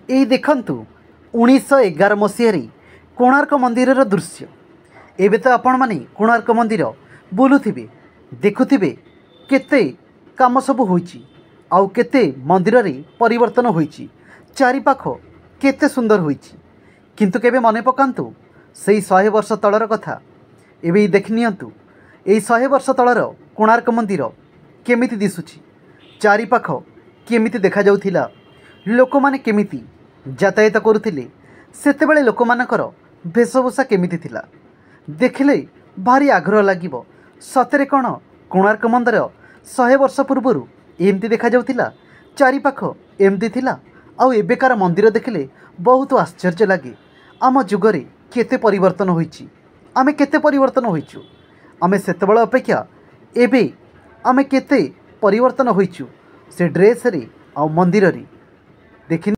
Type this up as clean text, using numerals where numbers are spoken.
এই দেখন্তু 1911 মସିହାରେ କୋଣାର୍କ ମନ୍ଦିରର ଦୃଶ୍ୟ। ଏବେ ତ ଆପଣମାନେ କୋଣାର୍କ ମନ୍ଦିର ବୁଲୁଥିବେ, ଦେଖୁଥିବେ କେତେ କାମ ସବୁ ହୋଇଛି, ଆଉ କେତେ ମନ୍ଦିରରେ ପରିବର୍ତ୍ତନ ହୋଇଛି, ଚାରିପାଖ କେତେ ସୁନ୍ଦର ହୋଇଛି। କିନ୍ତୁ କେବେ ମନେ ପକାନ୍ତୁ ସେଇ 100 ବର୍ଷ ତଳର କଥା। ଏବେ ଦେଖିନିଅନ୍ତୁ ଏଇ 100 ବର୍ଷ ତଳର କୋଣାର୍କ ମନ୍ଦିର କେମିତି ଦିଶୁଛି, ଚାରିପାଖ କେମିତି ଦେଖାଯାଉଥିଲା, ଲୋକମାନେ କେମିତି ଯାତାୟାତ କରୁଥିଲେ, ସେତେବେଳେ ଲୋକମାନଙ୍କର ବେଶଭୂଷା କେମିତି ଥିଲା, ଦେଖିଲେ ଭାରି ଆଗ୍ରହ ଲାଗିବ। ସତରେ କ'ଣ କୋଣାର୍କ ମନ୍ଦିର 100 ବର୍ଷ ପୂର୍ବରୁ ଏମିତି ଦେଖାଯାଉଥିଲା, ଚାରିପାଖ ଏମିତି ଥିଲା? ଆଉ ଏବେକାର ମନ୍ଦିର ଦେଖିଲେ ବହୁତ ଆଶ୍ଚର୍ଯ୍ୟ ଲାଗେ। ଆମ ଯୁଗରେ କେତେ ପରିବର୍ତ୍ତନ ହୋଇଛି, ଆମେ କେତେ ପରିବର୍ତ୍ତନ ହୋଇଛୁ, ଆମେ ସେତେବେଳେ ଅପେକ୍ଷା ଏବେ ଆମେ କେତେ ପରିବର୍ତ୍ତନ ହୋଇଛୁ ସେ ଡ୍ରେସ୍ରେ ଆଉ ମନ୍ଦିରରେ। ଦେଖି